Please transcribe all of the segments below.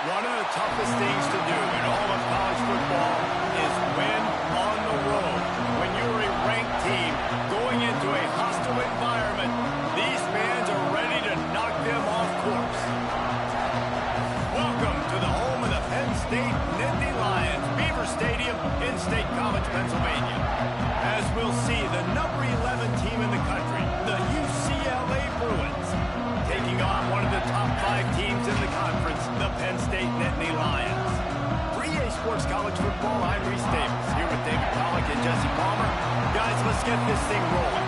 One of the toughest things to do in all of college football is win on the road. When you're a ranked team going into a hostile environment, these fans are ready to knock them off course. Welcome to the home of the Penn State Nittany Lions, Beaver Stadium in State College, Pennsylvania. As we'll see, the number 11 team in the country, the UCLA Bruins, taking on one of the top 5 teams in the conference, the Penn State Nittany Lions. For EA Sports College Football, I'm Reese Davis, here with David Pollack and Jesse Palmer. Guys, let's get this thing rolling.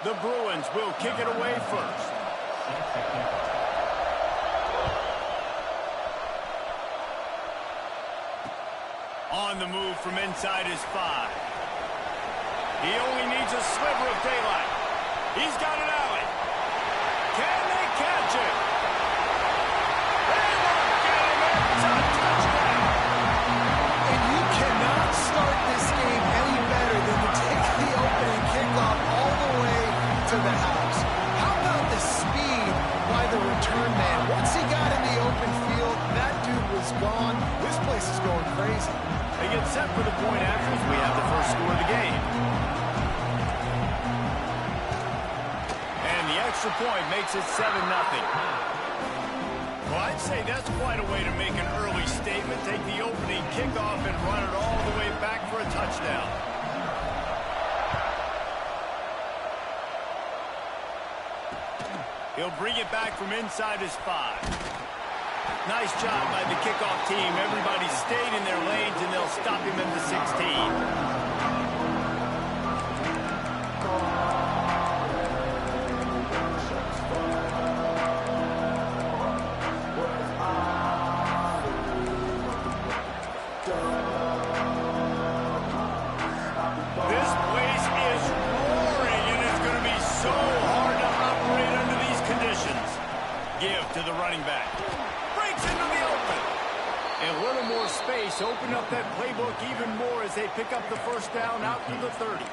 The Bruins will kick it away first. On the move from inside his 5. He only needs a sliver of daylight. He's got an alley. Can they catch it? They look at him. It's a touchdown. And you cannot start this game any better than to take the opening kickoff all the way to the house. How about the speed by the return man? Once he got in the open field, that dude was gone. This place is going crazy. They get set for the point after as we have the first score of the game. And the extra point makes it 7-0. Well, I'd say that's quite a way to make an early statement. Take the opening kickoff and run it all the way back for a touchdown. He'll bring it back from inside his 5. Nice job by the kickoff team. Everybody stayed in their lanes, and they'll stop him at the 16. This place is roaring, and it's going to be so hard to operate under these conditions. Give to the running back. Breaks into the open. And a little more space. Open up that playbook even more as they pick up the first down out to the 30.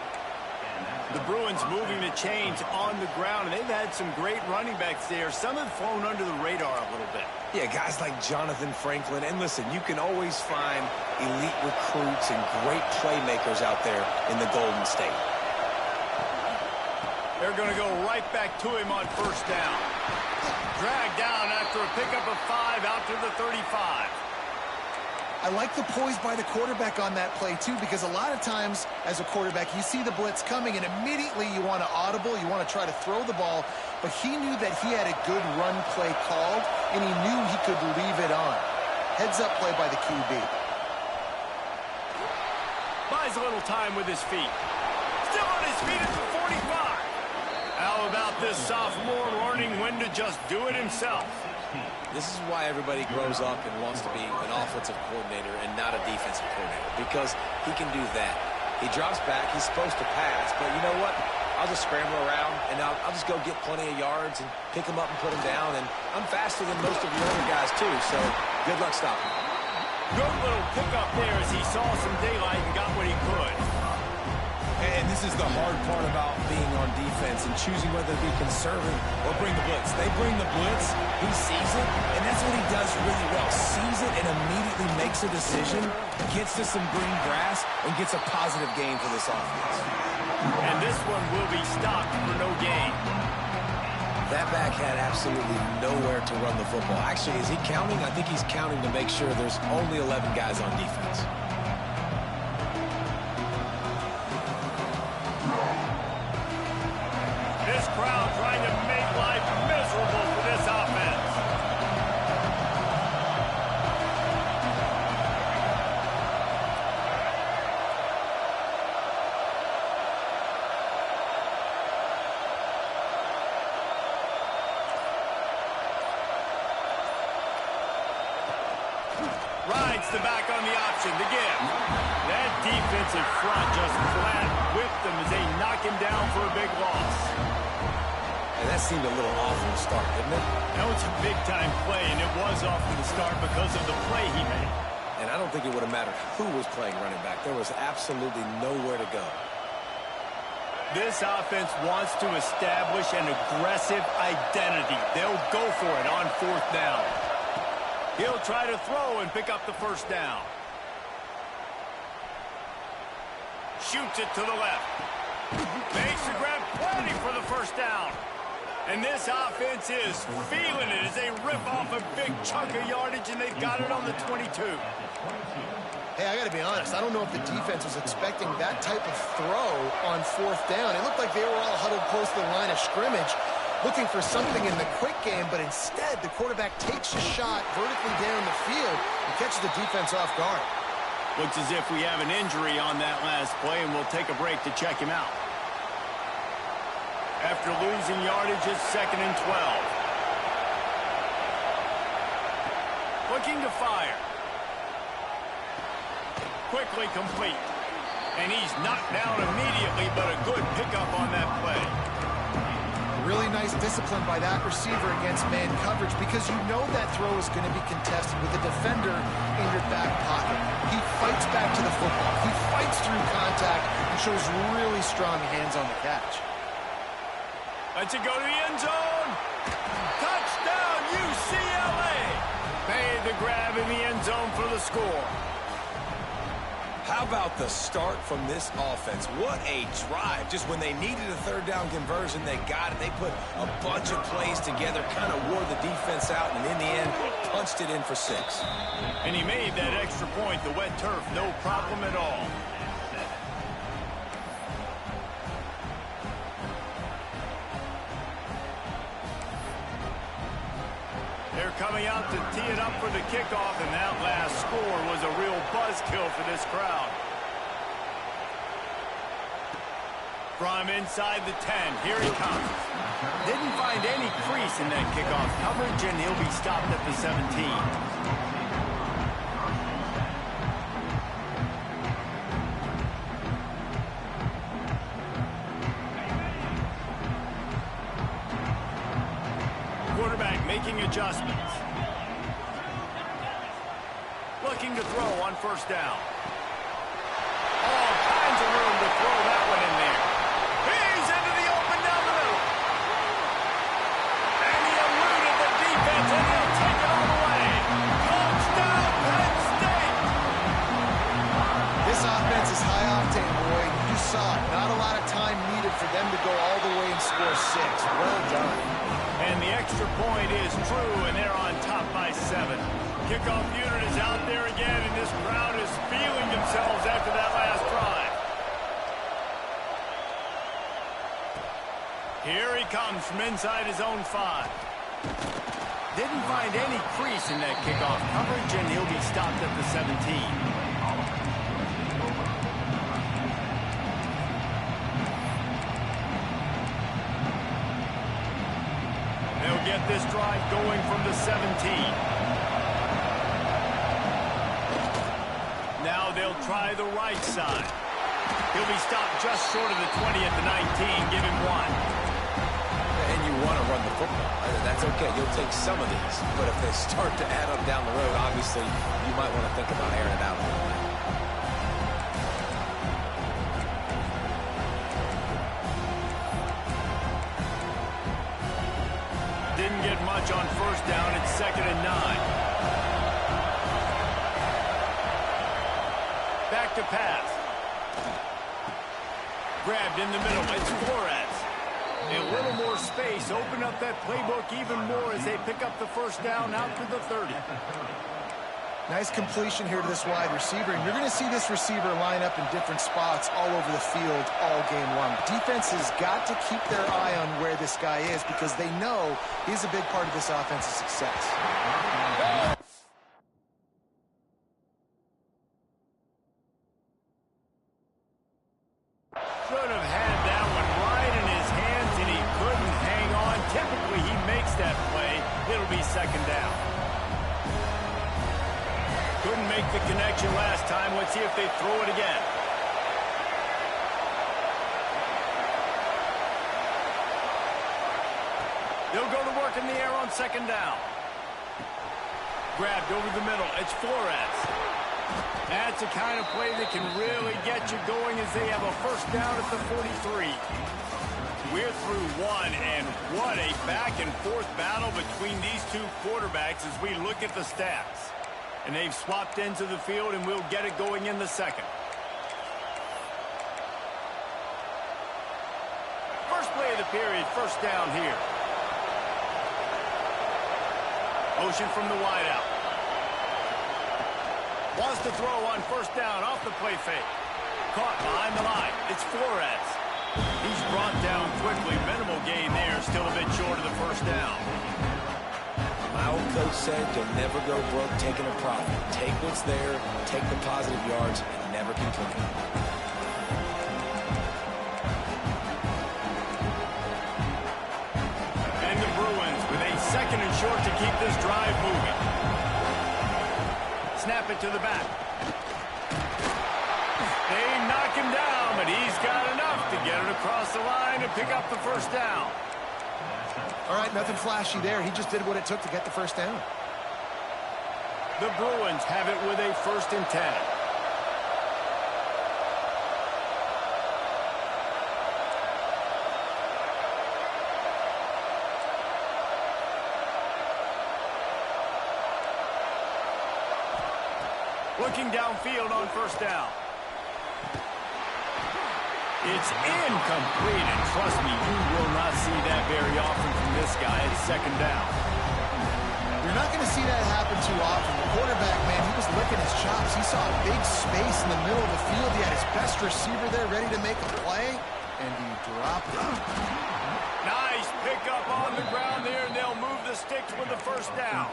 The Bruins moving the chains on the ground, and they've had some great running backs there. Some have flown under the radar a little bit. Yeah, guys like Jonathan Franklin. And listen, you can always find elite recruits and great playmakers out there in the Golden State. They're going to go right back to him on first down. Dragged down after a pickup of 5 out to the 35. I like the poise by the quarterback on that play, too, because a lot of times as a quarterback, you see the blitz coming, and immediately you want to audible, you want to try to throw the ball, but he knew that he had a good run play called, and he knew he could leave it on. Heads-up play by the QB. Buys a little time with his feet. Still on his feet at the 45. How about this sophomore learning when to just do it himself? This is why everybody grows up and wants to be an offensive coordinator and not a defensive coordinator, because he can do that. He drops back. He's supposed to pass, but you know what? I'll just scramble around, and I'll just go get plenty of yards and pick him up and put him down, and I'm faster than most of the other guys, too, so good luck stopping him. Good little pickup there as he saw some daylight and got what he could. And this is the hard part about being on defense and choosing whether to be conservative or bring the blitz. They bring the blitz, he sees it, and that's what he does really well. Sees it and immediately makes a decision, gets to some green grass, and gets a positive gain for this offense. And this one will be stopped for no gain. That back had absolutely nowhere to run the football. Actually, is he counting? I think he's counting to make sure there's only 11 guys on defense. This crowd trying to make life miserable for this offense. the back on the option to give. That defensive front just flat whipped them as they knock him down for a big loss. And that seemed a little off from the start, didn't it? That was a big-time play, and it was off to the start because of the play he made. And I don't think it would have mattered who was playing running back. There was absolutely nowhere to go. This offense wants to establish an aggressive identity. They'll go for it on 4th down. He'll try to throw and pick up the 1st down. Shoots it to the left. Makes the grab plenty for the 1st down. And this offense is feeling it as they rip off a big chunk of yardage, and they've got it on the 22. Hey, I got to be honest. I don't know if the defense was expecting that type of throw on 4th down. It looked like they were all huddled close to the line of scrimmage, looking for something in the quick game, but instead the quarterback takes a shot vertically down the field and catches the defense off guard. Looks as if we have an injury on that last play, and we'll take a break to check him out. After losing yardage, it's 2nd and 12. Looking to fire. Quickly complete. And he's knocked down immediately, but a good pickup on that play. Really nice discipline by that receiver against man coverage, because you know that throw is going to be contested with a defender in your back pocket. He fights back to the football. He fights through contact and shows really strong hands on the catch. Let's it go to the end zone. Touchdown, UCLA. Made the grab in the end zone for the score. How about the start from this offense? What a drive. Just when they needed a 3rd down conversion, they got it. They put a bunch of plays together, kind of wore the defense out, and in the end, punched it in for 6. And he made that extra point, the wet turf, no problem at all. They're coming out to tee it up for the kickoff, and that last score was a real buzzkill for this crowd. From inside the 10, here he comes. Didn't find any crease in that kickoff coverage, and he'll be stopped at the 17. Quarterback making adjustments. Looking to throw on 1st down. All kinds of room to throw that one in there. He's into the open down the middle. And he eluded the defense, and he'll take it all the way. Touchdown, Penn State! This offense is high octane, boy. You saw it. Not a lot of time needed for them to go all the way and score 6. Well done. And the extra point is true, and they're on top by 7. Kickoff unit is out there again, and this crowd is feeling themselves after that last drive. Here he comes from inside his own 5. Didn't find any crease in that kickoff coverage, and he'll be stopped at the 17. Get this drive going from the 17. Now they'll try the right side. He'll be stopped just short of the 20 at the 19. Give him 1. And you want to run the football. That's okay. You'll take some of these. But if they start to add up down the road, obviously, you might want to think about airing it out a little bit. Didn't get much on 1st down. It's 2nd and 9. Back to pass. Grabbed in the middle. It's Flores. A little more space. Open up that playbook even more as they pick up the 1st down out to the 30. Nice completion here to this wide receiver. And you're going to see this receiver line up in different spots all over the field all game long. Defense has got to keep their eye on where this guy is, because they know he's a big part of this offense's success. Should have had that one right in his hands, and he couldn't hang on. Typically, he makes that play. It'll be 2nd down. Couldn't make the connection last time. Let's see if they throw it again. They'll go to work in the air on second down. Grabbed over the middle. It's Flores. That's the kind of play that can really get you going as they have a first down at the 43. We're through one, and what a back-and-forth battle between these two quarterbacks as we look at the stats. And they've swapped into the field, and we'll get it going in the second. First play of the period, first down here. Motion from the wideout. Wants to throw on first down off the play fake. Caught behind the line. It's Flores. He's brought down quickly. Minimal gain there. Still a bit short of the first down. My old coach said you'll never go broke taking a profit. Take what's there, take the positive yards, and never complain. And the Bruins with a second and short to keep this drive moving. Snap it to the back. They knock him down, but he's got enough to get it across the line and pick up the first down. All right, nothing flashy there. He just did what it took to get the first down. The Bruins have it with a 1st and 10. Looking downfield on first down. It's incomplete, and trust me, you will not see that very often from this guy at second down. You're not going to see that happen too often. The quarterback, man, he was licking his chops. He saw a big space in the middle of the field. He had his best receiver there ready to make a play, and he dropped it. Nice pickup on the ground there, and they'll move the sticks with the first down.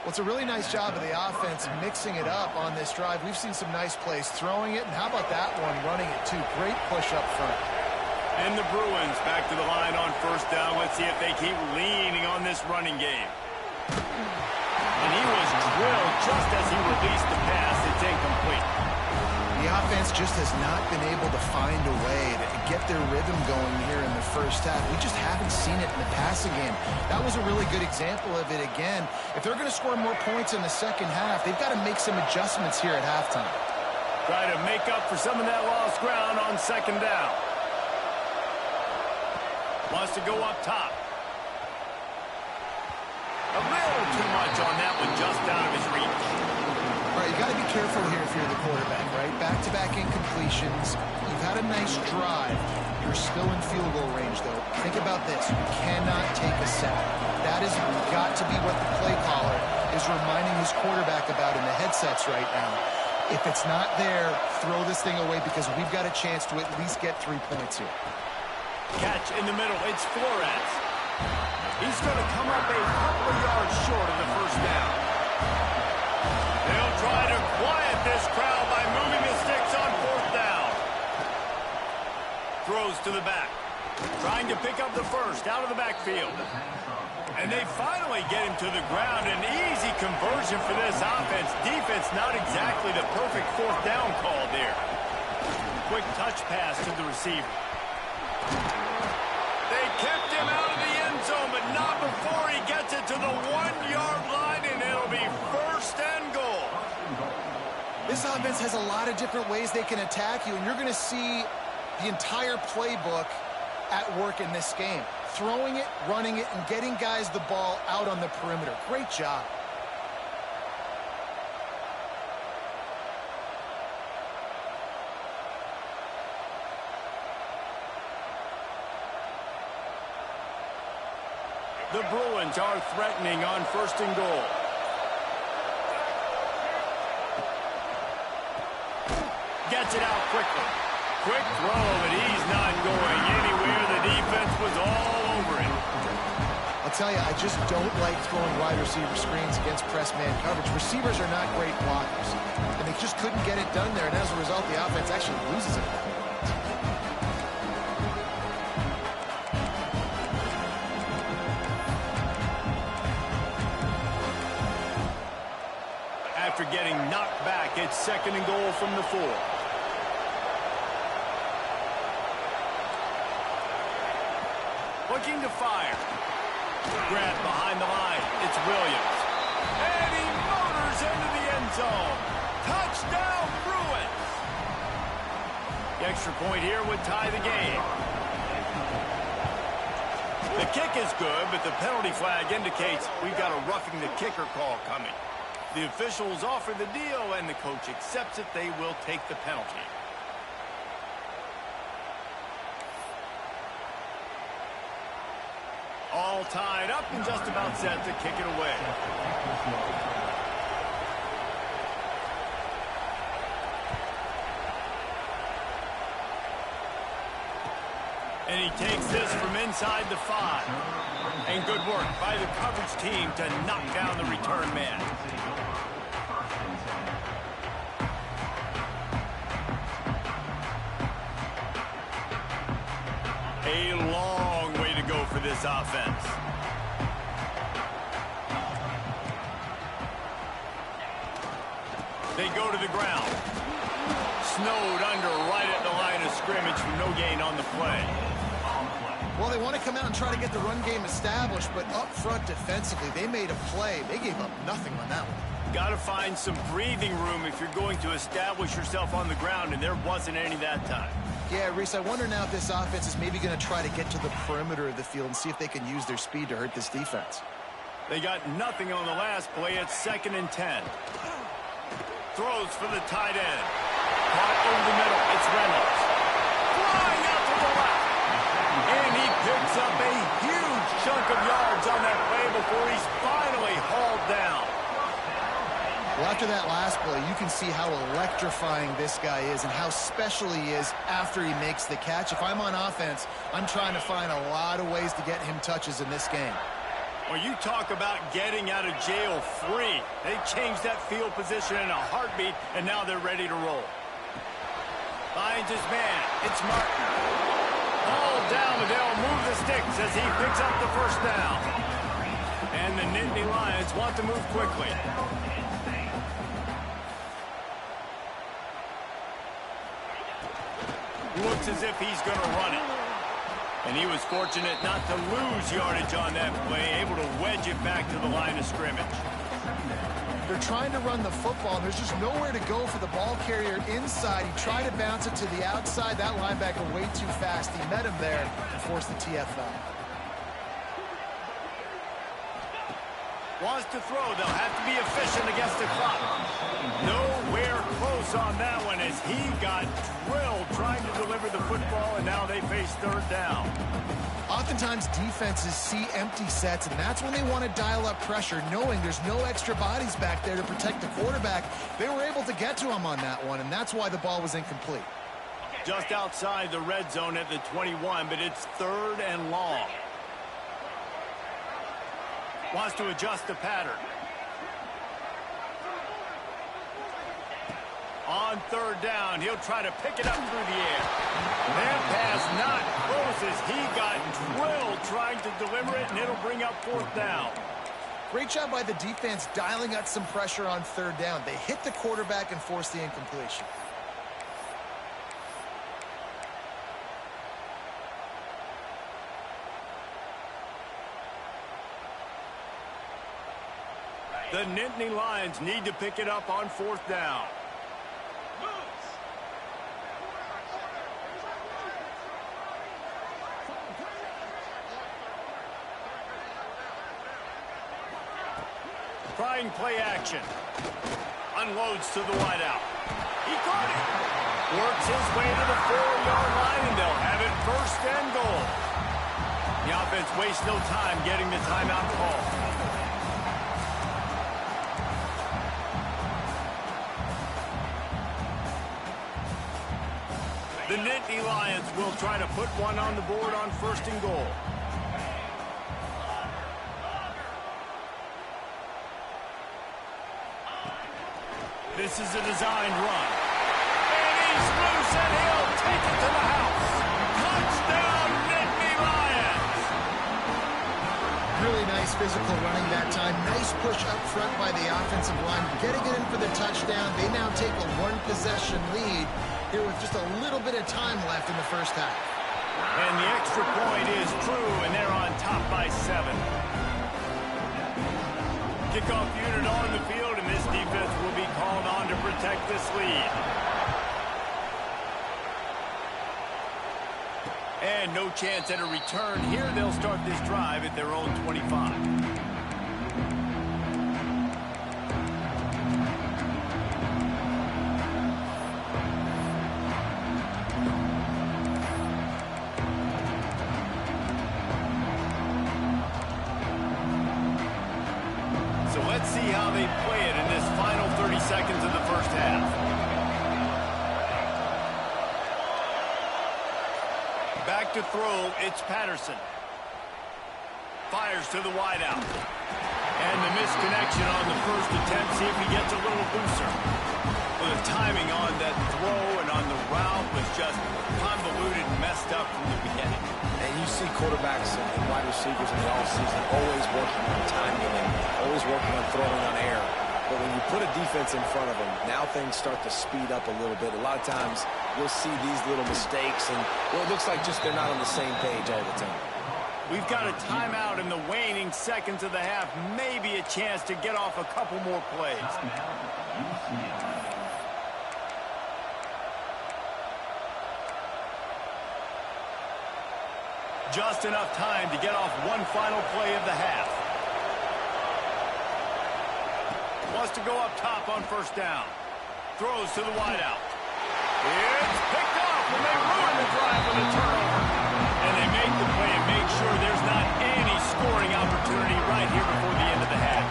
Well, it's a really nice job of the offense mixing it up on this drive. We've seen some nice plays throwing it, and how about that one running it too? Great push up front. And the Bruins back to the line on first down. Let's see if they keep leaning on this running game. And he was drilled just as he released the pass. It's incomplete. The offense just has not been able to find a way to get their rhythm going here in the first half. We just haven't seen it in the passing game. That was a really good example of it again. If they're going to score more points in the second half, they've got to make some adjustments here at halftime. Try to make up for some of that lost ground on second down. Wants to go up top. A little too much on that one, just out of his reach. All right, you got to be careful here if you're the quarterback, right? Back-to-back incompletions. You've had a nice drive. You're still in field goal range, though. Think about this. You cannot take a sack. That is got to be what the play caller is reminding his quarterback about in the headsets right now. If it's not there, throw this thing away because we've got a chance to at least get 3 points here. Catch in the middle. It's Flores. He's going to come up a couple of yards short of the first down. They'll try to quiet this crowd by moving the sticks on fourth down. Throws to the back. Trying to pick up the first out of the backfield. And they finally get him to the ground. An easy conversion for this offense. Defense not exactly the perfect fourth down call there. Quick touch pass to the receiver. They kept him out of the end zone, but not before he gets it to the 1-yard line, and it'll be first and goal. This offense has a lot of different ways they can attack you, and you're going to see the entire playbook at work in this game. Throwing it, running it, and getting guys the ball out on the perimeter. Great job. The Bruins are threatening on first and goal. Gets it out quickly. Quick throw, but he's not going anywhere. The defense was all over him. I'll tell you, I just don't like throwing wide receiver screens against press man coverage. Receivers are not great blockers, and they just couldn't get it done there, and as a result, the offense actually loses it. After getting knocked back. It's 2nd and goal from the 4. Looking to fire. Grab behind the line. It's Williams. And he motors into the end zone. Touchdown, Bruins. The extra point here would tie the game. The kick is good, but the penalty flag indicates we've got a roughing the kicker call coming. The officials offer the deal, and the coach accepts it. They will take the penalty. All tied up and just about set to kick it away. And he takes this from inside the 5. And good work by the coverage team to knock down the return man. A long way to go for this offense. They go to the ground. Snowed under right at the line of scrimmage for no gain on the play. Well, they want to come out and try to get the run game established, but up front defensively, they made a play. They gave up nothing on that one. Got to find some breathing room if you're going to establish yourself on the ground, and there wasn't any that time. Yeah, Reese, I wonder now if this offense is maybe going to try to get to the perimeter of the field and see if they can use their speed to hurt this defense. They got nothing on the last play. It's 2nd and 10. Throws for the tight end. Caught over the middle. It's Reynolds. Flying out to the left. And he picks up a huge chunk of yards on that play before he's finally hauled down. Well, after that last play, you can see how electrifying this guy is and how special he is after he makes the catch. If I'm on offense, I'm trying to find a lot of ways to get him touches in this game. Well, you talk about getting out of jail free. They changed that field position in a heartbeat, and now they're ready to roll. Finds his man. It's Martin. Ball down, but they'll move the sticks as he picks up the first down. And the Nittany Lions want to move quickly. Looks as if he's going to run it. And he was fortunate not to lose yardage on that play, able to wedge it back to the line of scrimmage. They're trying to run the football, and there's just nowhere to go for the ball carrier inside. He tried to bounce it to the outside. That linebacker way too fast. He met him there and forced the TFL. Wants to throw. They'll have to be efficient against the clock. Nowhere close on that one as he got drilled trying to deliver the football, and now they face 3rd down. Oftentimes defenses see empty sets, and that's when they want to dial up pressure, knowing there's no extra bodies back there to protect the quarterback. They were able to get to him on that one, and that's why the ball was incomplete. Just outside the red zone at the 21, but it's 3rd and long. Wants to adjust the pattern. On 3rd down, he'll try to pick it up through the air. That pass not close as he got drilled trying to deliver it, and it'll bring up 4th down. Great job by the defense dialing up some pressure on 3rd down. They hit the quarterback and forced the incompletion. The Nittany Lions need to pick it up on 4th down. Trying play action. Unloads to the wideout. He caught it. Works his way to the 4-yard line, and they'll have it 1st and goal. The offense wastes no time getting the timeout call. The Nittany Lions will try to put one on the board on 1st and goal. This is a designed run. And he's loose, and he'll take it to the house. Touchdown, Nittany Lions! Really nice was physical running that time. Nice push up front by the offensive line, getting it in for the touchdown. They now take a one-possession lead here with just a little bit of time left in the first half. And the extra point is true, and they're on top by 7. Kickoff unit on the field, and this defense will be called on to protect this lead. And no chance at a return here. They'll start this drive at their own 25. So let's see how they play it in this final 30 seconds of the first half. Back to throw, it's Patterson. Fires to the wideout. And the misconnection on the first attempt. See if he gets a little looser. Well, the timing on that throw and on the route was just convoluted and messed up from the beginning. And you see quarterbacks and wide receivers in the offseason always working on timing and always working on throwing on air. But when you put a defense in front of them, now things start to speed up a little bit. A lot of times you'll see these little mistakes, and well, it looks like just they're not on the same page all the time. We've got a timeout in the waning seconds of the half. Maybe a chance to get off a couple more plays. Just enough time to get off one final play of the half. Wants to go up top on first down. Throws to the wideout. It's picked off, and they ruin the drive with a turnover. And they make the play and make sure there's not any scoring opportunity right here before the end of the half.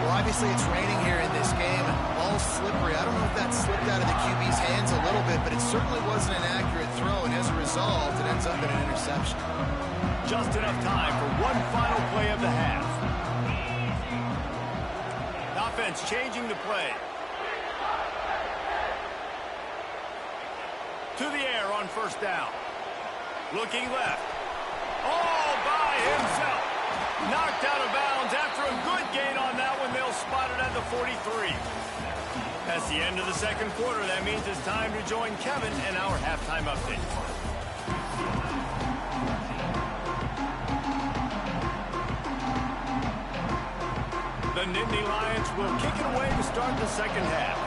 Well, obviously it's raining here in this game. Ball's slippery. I don't know if that slipped out of the QB's hands a little bit, but it certainly wasn't an accurate throw, and as a result, it ends up in an interception. Just enough time for one final play of the half. Offense changing the play. To the air on first down. Looking left. All by himself. Knocked out of bounds after a good gain on that one. They'll spot it at the 43. That's the end of the second quarter. That means it's time to join Kevin and our halftime update. The Nittany Lions will kick it away to start the second half.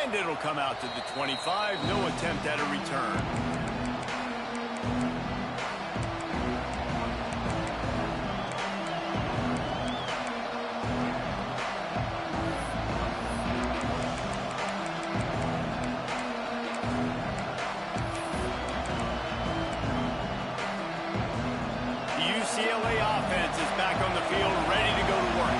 And it'll come out to the 25. No attempt at a return. UCLA offense is back on the field, ready to go to work.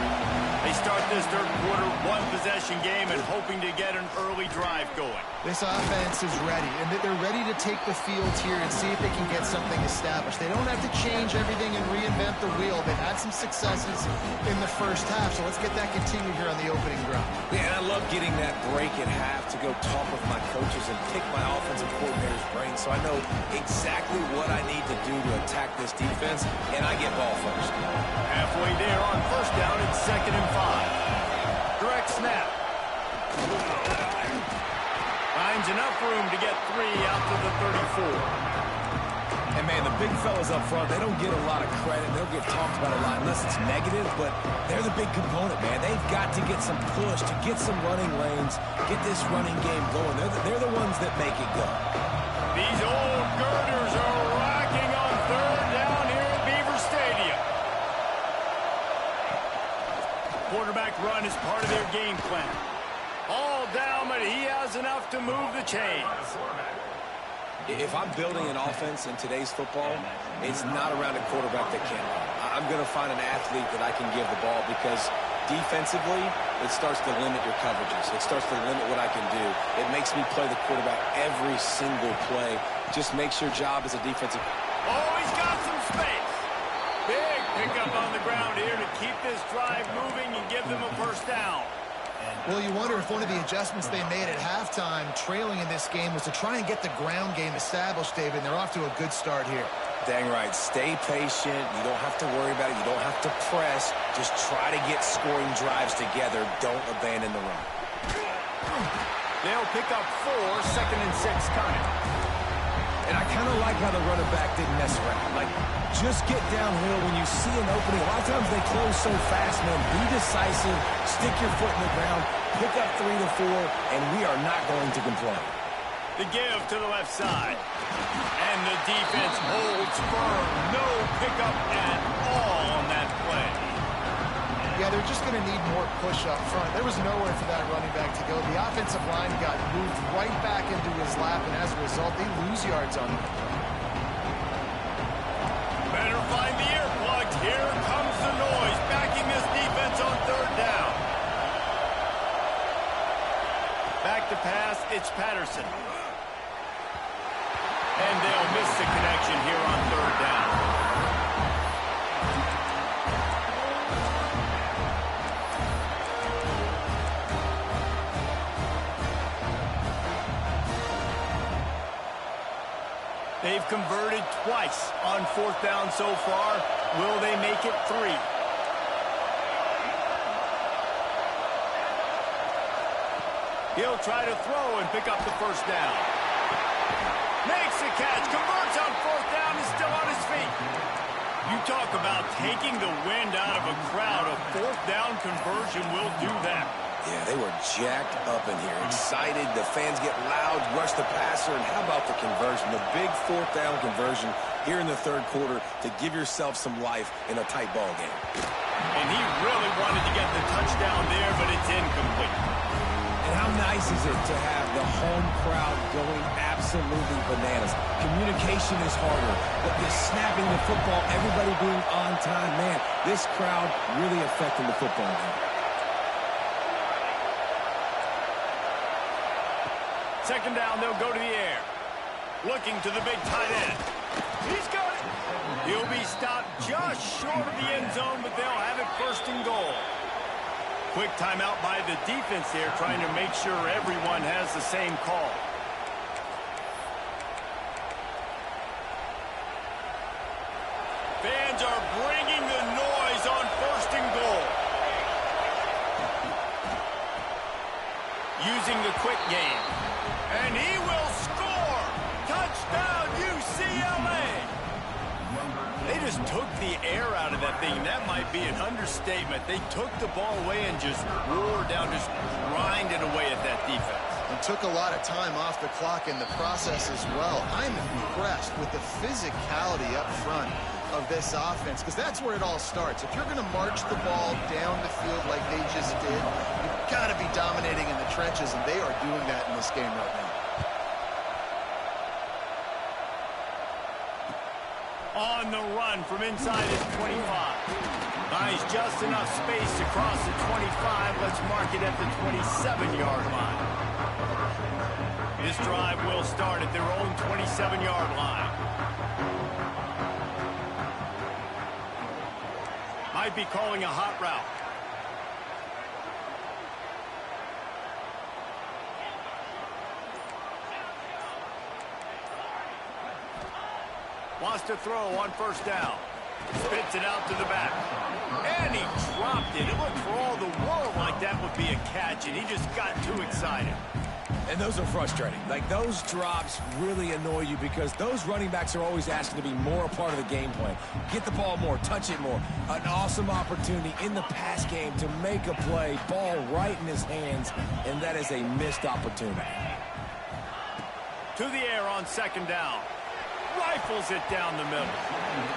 They start this third quarter one-possession game and hoping to get an early drive going. This offense is ready, and they're ready to take the field here and see if they can get something established. They don't have to change everything and reinvent the wheel. They've had some successes in the first half, so let's get that continued here on the opening drive. Yeah, and I love getting that break at half to go talk with my coaches and pick my offensive coordinator's brain so I know exactly what I need to do to attack this defense, and I get ball first. Halfway there on first down, it's 2nd and 5. Direct snap. Finds enough room to get 3 out to the 34. And, man, the big fellas up front, they don't get a lot of credit. They'll get talked about a lot unless it's negative, but they're the big component, man. They've got to get some push, to get some running lanes, get this running game going. They're the ones that make it go. These old girders are rocking on third down here at Beaver Stadium. Quarterback run is part of their game plan. All down, but he has enough to move the chains. If I'm building an offense in today's football, it's not around a quarterback that can run. I'm going to find an athlete that I can give the ball because defensively, it starts to limit your coverages. It starts to limit what I can do. It makes me play the quarterback every single play. Just makes your job as a defensive. Oh, he's got some space. Big pickup on the ground here to keep this drive moving and give them a first down. Well, you wonder if one of the adjustments they made at halftime, trailing in this game, was to try and get the ground game established, David. And they're off to a good start here. Dang right. Stay patient. You don't have to worry about it. You don't have to press. Just try to get scoring drives together. Don't abandon the run. They'll pick up 4, 2nd and 6 coming. And I kind of like how the running back didn't mess around. Like, just get downhill when you see an opening. A lot of times they close so fast, man. Be decisive. Stick your foot in the ground. Pick up 3 to 4, and we are not going to complain. The give to the left side. And the defense holds firm. No pickup at all on that play. Yeah, they're just going to need more push up front. There was nowhere for that running back to go. The offensive line got moved right back into his lap, and as a result, they lose yards on him. Better find the earplugs. Here comes the noise, backing this defense on 3rd down. Back to pass, it's Patterson. And they'll miss the connection here on 3rd down. They've converted twice on 4th down so far. Will they make it 3? He'll try to throw and pick up the 1st down. Makes the catch, converts on 4th down, is still on his feet. You talk about taking the wind out of a crowd. A 4th down conversion will do that. Yeah, they were jacked up in here, excited. The fans get loud, rush the passer, and how about the conversion? The big 4th down conversion here in the 3rd quarter to give yourself some life in a tight ball game. And he really wanted to get the touchdown there, but it's incomplete. And how nice is it to have the home crowd going absolutely bananas? Communication is harder, but the snapping the football, everybody being on time, man, this crowd really affecting the football game. 2nd down, they'll go to the air. Looking to the big tight end. He's got it. He'll be stopped just short of the end zone, but they'll have it 1st and goal. Quick timeout by the defense here, trying to make sure everyone has the same call. Fans are bringing the noise on 1st and goal. Using the quick game. And he will score! Touchdown, UCLA! They just took the air out of that thing. That might be an understatement. They took the ball away and just roared down, just grinded away at that defense. And took a lot of time off the clock in the process as well. I'm impressed with the physicality up front of this offense, because that's where it all starts. If you're going to march the ball down the field like they just did, you've got to be dominating in the trenches, and they are doing that in this game right now. On the run from inside his 25. Nice, just enough space to cross the 25. Let's mark it at the 27-yard line. This drive will start at their own 27-yard line. Might be calling a hot route. Wants to throw on 1st down. Spits it out to the back. And he dropped it. It looked for all the world like that would be a catch, and he just got too excited. And those are frustrating. Like, those drops really annoy you because those running backs are always asking to be more a part of the game plan. Get the ball more, touch it more. An awesome opportunity in the pass game to make a play, ball right in his hands, and that is a missed opportunity. To the air on 2nd down. Rifles it down the middle.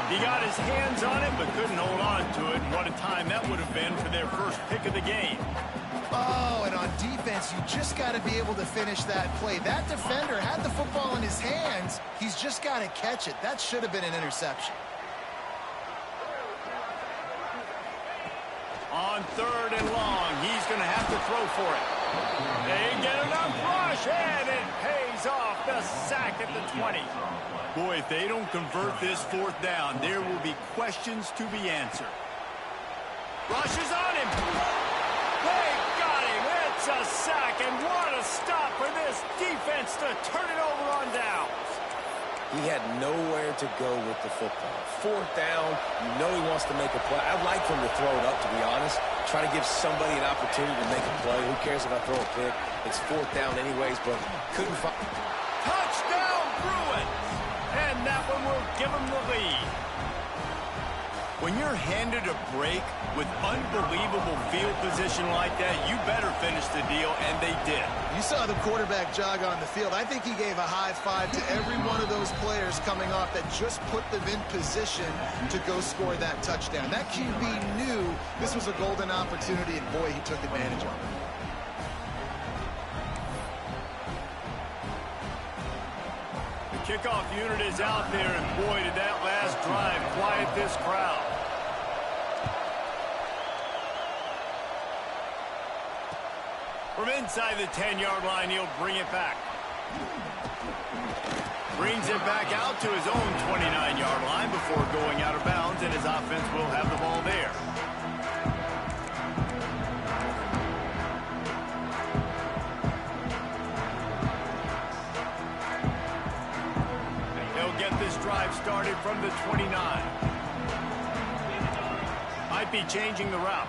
He got his hands on it, but couldn't hold on to it. And what a time that would have been for their first pick of the game. Oh, and on defense, you just got to be able to finish that play. That defender had the football in his hands. He's just got to catch it. That should have been an interception. On 3rd and long, he's going to have to throw for it. They get enough rush, and it pays off. The sack at the 20. Boy, if they don't convert this 4th down, there will be questions to be answered. Rushes on him. They got him, and a sack, and what a stop for this defense to turn it over on downs. He had nowhere to go with the football. Fourth down, you know he wants to make a play. I'd like for him to throw it up, to be honest. Try to give somebody an opportunity to make a play. Who cares if I throw a pick? It's fourth down anyways, but couldn't find... Touchdown, Bruins! And that one will give them the lead. When you're handed a break with unbelievable field position like that, you better finish the deal, and they did. You saw the quarterback jog on the field. I think he gave a high five to every one of those players coming off that just put them in position to go score that touchdown. That QB knew this was a golden opportunity, and boy, he took advantage of it. Kickoff unit is out there, and boy, did that last drive quiet this crowd. From inside the 10-yard line, he'll bring it back. Brings it back out to his own 29-yard line before going out of bounds, and his offense will have the ball there. Get this drive started from the 29. Might be changing the route.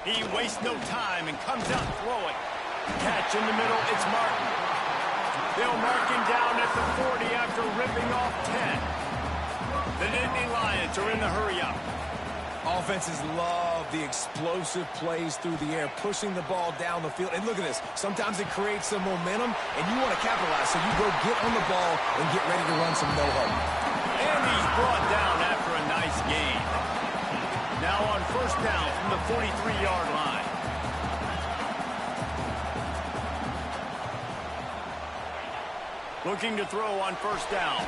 He wastes no time and comes out throwing. Catch in the middle, it's Martin. They'll mark him down at the 40 after ripping off 10. The Nittany Lions are in the hurry-up. Offenses love the explosive plays through the air, pushing the ball down the field. And look at this. Sometimes it creates some momentum, and you want to capitalize. So you go get on the ball and get ready to run some no-huddle. And he's brought down after a nice gain. Now on first down from the 43-yard line. Looking to throw on first down.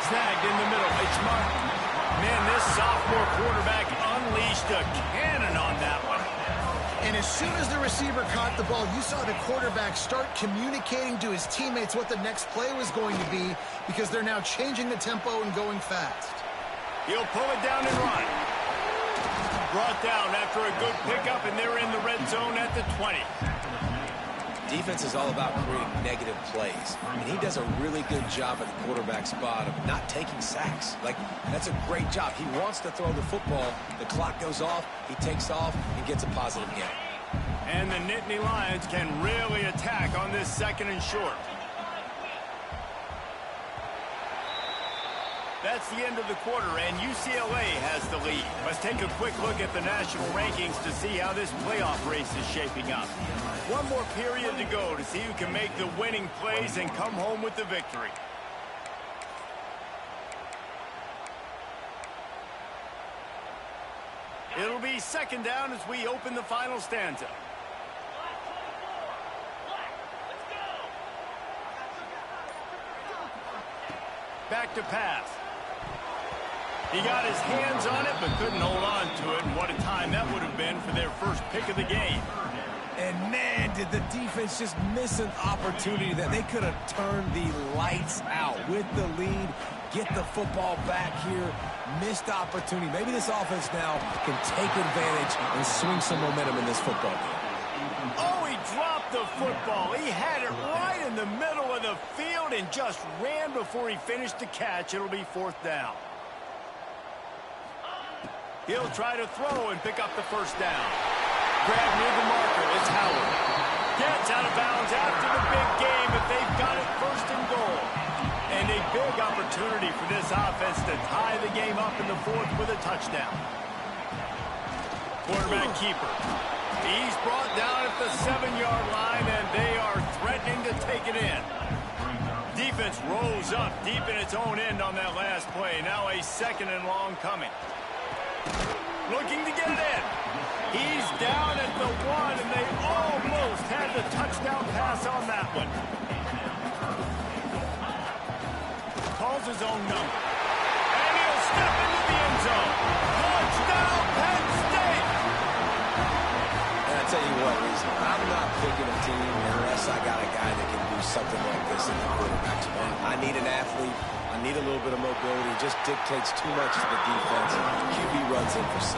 Snagged in the middle. It's Martin. Man, this sophomore quarterback unleashed a cannon on that one. And as soon as the receiver caught the ball, you saw the quarterback start communicating to his teammates what the next play was going to be, because they're now changing the tempo and going fast. He'll pull it down and run. Brought down after a good pickup, and they're in the red zone at the 20. Defense is all about creating negative plays, and he does a really good job at the quarterback spot of not taking sacks. Like, that's a great job. He wants to throw the football. The clock goes off, he takes off, and gets a positive gain. And the Nittany Lions can really attack on this second and short. That's the end of the quarter, and UCLA has the lead. Let's take a quick look at the national rankings to see how this playoff race is shaping up. One more period to go to see who can make the winning plays and come home with the victory. It'll be second down as we open the final stanza. Back to pass. He got his hands on it, but couldn't hold on to it. And what a time that would have been for their first pick of the game. And, man, did the defense just miss an opportunity that they could have turned the lights out with the lead, get the football back here. Missed opportunity. Maybe this offense now can take advantage and swing some momentum in this football game. Oh, he dropped the football. He had it right in the middle of the field and just ran before he finished the catch. It'll be fourth down. He'll try to throw and pick up the first down. Grab near the marker. It's Howard. Gets out of bounds after the big game, but they've got it first and goal. And a big opportunity for this offense to tie the game up in the fourth with a touchdown. Quarterback keeper. He's brought down at the 7-yard line, and they are threatening to take it in. Defense rolls up deep in its own end on that last play. Now a second and long coming. Looking to get it in. He's down at the 1, and they almost had the touchdown pass on that one. Calls his own number. And he'll step into the end zone. Touchdown, Penn State! And I tell you what, I'm not picking a team unless I got a guy that can do something like this in the quarterback spot. I need an athlete. I need a little bit of mobility. It just dictates too much to the defense. QB runs in for 6.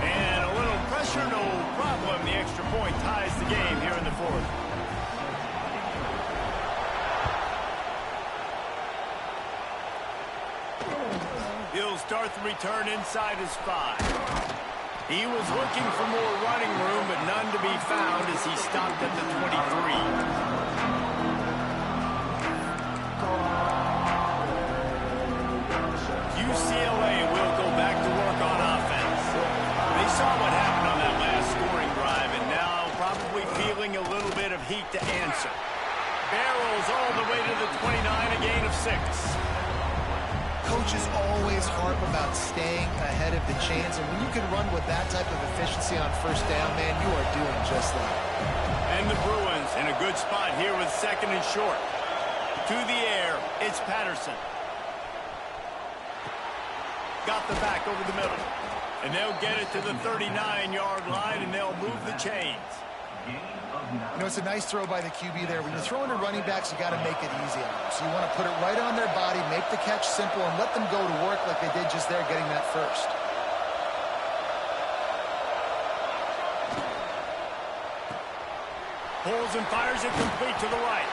And a little pressure, no problem. The extra point ties the game here in the fourth. He'll start the return inside his 5. He was looking for more running room, but none to be found as he stopped at the 23. UCLA will go back to work on offense. They saw what happened on that last scoring drive, and now probably feeling a little bit of heat to answer. Barrels all the way to the 29, a gain of 6. Coaches always harp about staying ahead of the chains, and when you can run with that type of efficiency on first down, man, you are doing just that. And the Bruins in a good spot here with 2nd and short. To the air, it's Patterson. Got the back over the middle. And they'll get it to the 39-yard line, and they'll move the chains. You know, it's a nice throw by the QB there. When you're throwing to running backs, you got to make it easy on them. So you want to put it right on their body, make the catch simple, and let them go to work like they did just there, getting that first. Pulls and fires it complete to the right.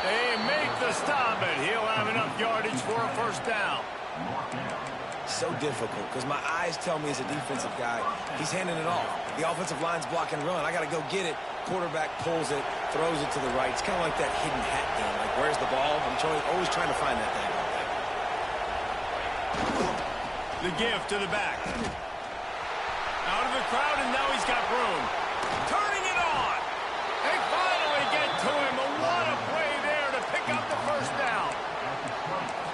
They make the stop, and he'll have enough yardage for a first down. So difficult because my eyes tell me as a defensive guy, he's handing it off. The offensive line's blocking run. I got to go get it. Quarterback pulls it, throws it to the right. It's kind of like that hidden hat game. Like, where's the ball? I'm always trying to find that thing. The give to the back. Out of the crowd, and now he's got room. Turning it on. They finally get to him. But what a play there to pick up the first down.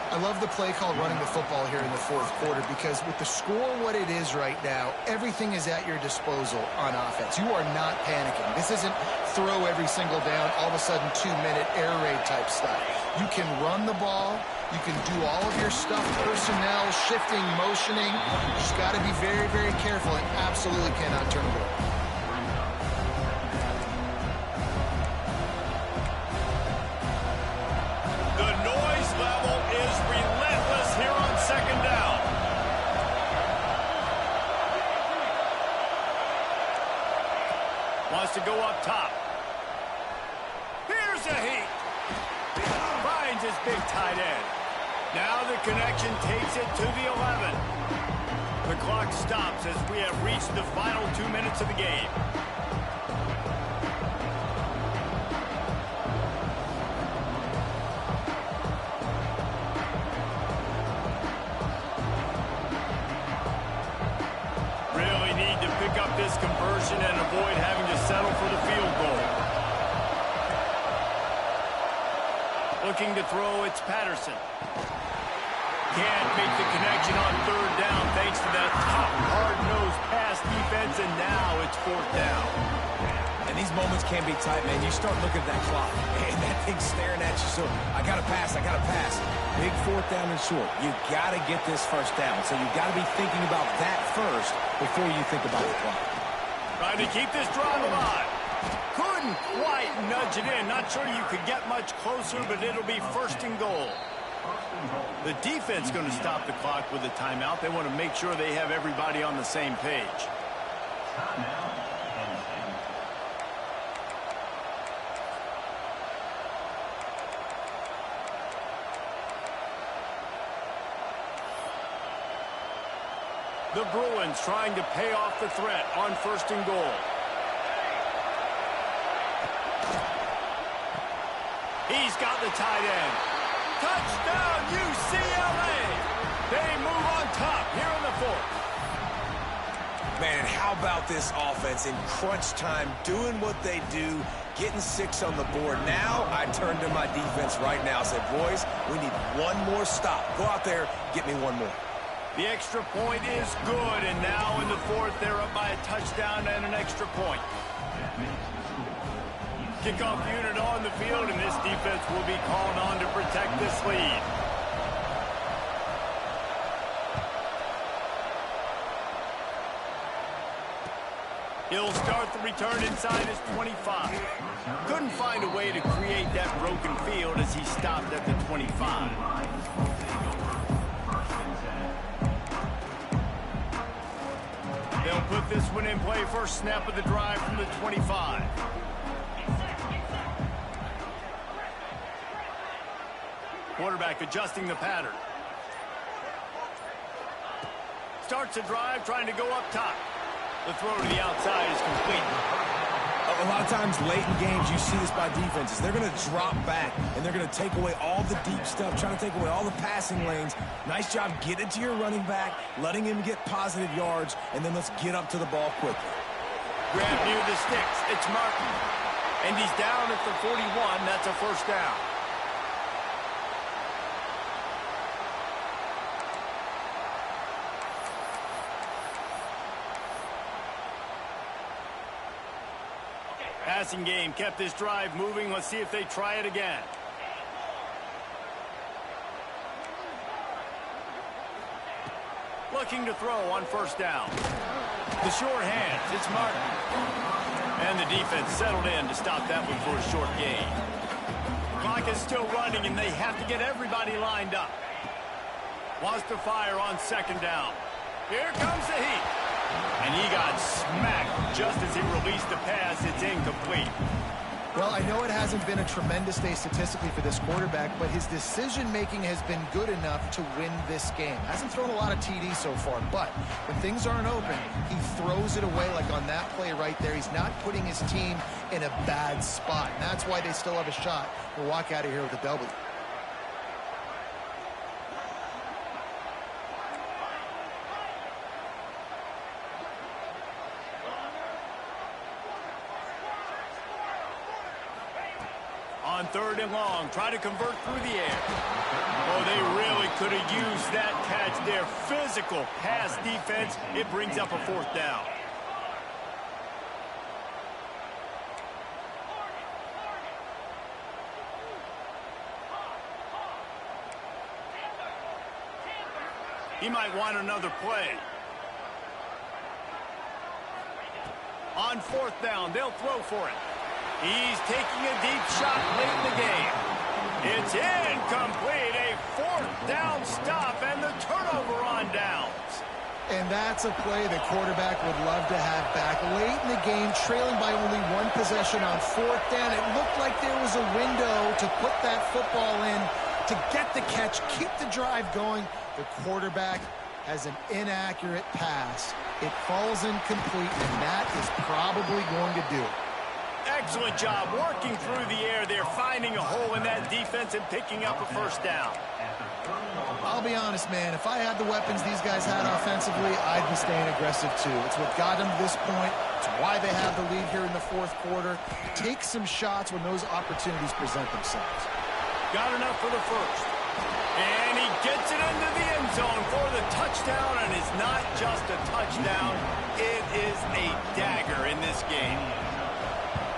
I love the play called running the football here in the fourth quarter because with the score what it is right now, everything is at your disposal on offense. You are not panicking. This isn't throw every single down, all of a sudden 2-minute air raid type stuff. You can run the ball. You can do all of your stuff, personnel, shifting, motioning. You just got to be very, very careful and absolutely cannot turn it over. Wants to go up top. Here's a heat. Finds his big tight end. Now the connection takes it to the 11. The clock stops as we have reached the final 2 minutes of the game. Really need to pick up this conversion and avoid having to settle for the field goal. Looking to throw, it's Patterson. Can't make the connection on 3rd down thanks to that top hard-nosed pass defense, and now it's 4th down. And these moments can be tight, man. You start looking at that clock, and that thing's staring at you. So I got to pass, I got to pass. Big 4th down and short. You got to get this first down. So you got to be thinking about that first before you think about the clock. Trying to keep this drive alive. Couldn't quite nudge it in. Not sure you could get much closer, but it'll be 1st and goal. The defense going to stop the clock with a timeout. They want to make sure they have everybody on the same page. The Bruins trying to pay off the threat on 1st and goal. He's got the tight end. Touchdown, UCLA! They move on top here in the 4th. Man, how about this offense in crunch time, doing what they do, getting 6 on the board. Now I turn to my defense right now. I said, boys, we need one more stop. Go out there, get me one more. The extra point is good, and now in the 4th, they're up by a touchdown and an extra point. Kickoff unit on the field, and this defense will be called on to protect this lead. He'll start the return inside his 25. Couldn't find a way to create that broken field as he stopped at the 25. They'll put this one in play. First snap of the drive from the 25. Quarterback adjusting the pattern. Starts the drive, trying to go up top. The throw to the outside is complete. A lot of times late in games, you see this by defenses. They're going to drop back, and they're going to take away all the deep stuff, trying to take away all the passing lanes. Nice job getting to your running back, letting him get positive yards, and then let's get up to the ball quickly. Grab near the sticks. It's Martin. And he's down at the 41. That's a first down. Passing game kept this drive moving. Let's see if they try it again. Looking to throw on first down. The short hands. It's Martin. And the defense settled in to stop that one for a short gain. Clock is still running, and they have to get everybody lined up. Wants to fire on second down. Here comes the heat. And he got smacked just as he released the pass. It's incomplete. Well, I know it hasn't been a tremendous day statistically for this quarterback, but his decision-making has been good enough to win this game. Hasn't thrown a lot of TDs so far, but when things aren't open, he throws it away like on that play right there. He's not putting his team in a bad spot, and that's why they still have a shot to walk out of here with a W. On third and long, try to convert through the air. Oh, they really could have used that catch there. Physical pass defense. It brings up a fourth down. He might want another play. On fourth down, they'll throw for it. He's taking a deep shot late in the game. It's incomplete. A fourth down stop and the turnover on downs. And that's a play the quarterback would love to have back. Late in the game, trailing by only one possession on fourth down. It looked like there was a window to put that football in, to get the catch, keep the drive going. The quarterback has an inaccurate pass. It falls incomplete, and that is probably going to do it. Excellent job working through the air there, finding a hole in that defense and picking up a first down. I'll be honest, man. If I had the weapons these guys had offensively, I'd be staying aggressive too. It's what got them to this point. It's why they have the lead here in the fourth quarter. Take some shots when those opportunities present themselves. Got enough for the first. And he gets it into the end zone for the touchdown, and it's not just a touchdown. It is a dagger in this game.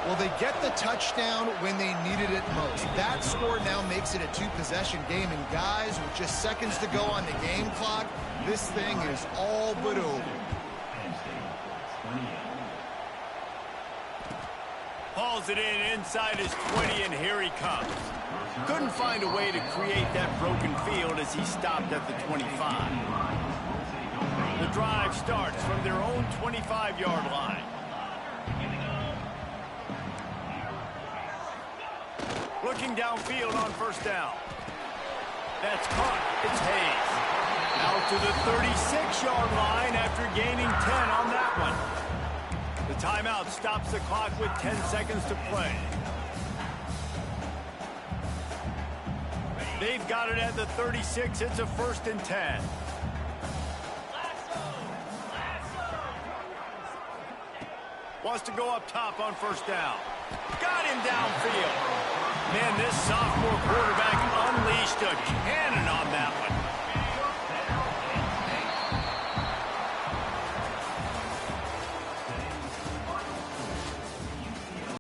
Well, they get the touchdown when they needed it most. That score now makes it a two-possession game. And guys, with just seconds to go on the game clock, this thing is all but over. Hauls it in inside his 20, and here he comes. Couldn't find a way to create that broken field as he stopped at the 25. The drive starts from their own 25-yard line. Looking downfield on first down. That's caught. It's Hayes. Out to the 36-yard line after gaining 10 on that one. The timeout stops the clock with 10 seconds to play. They've got it at the 36. It's a 1st and 10. Wants to go up top on first down. Got him downfield. Man, this sophomore quarterback unleashed a cannon on that one.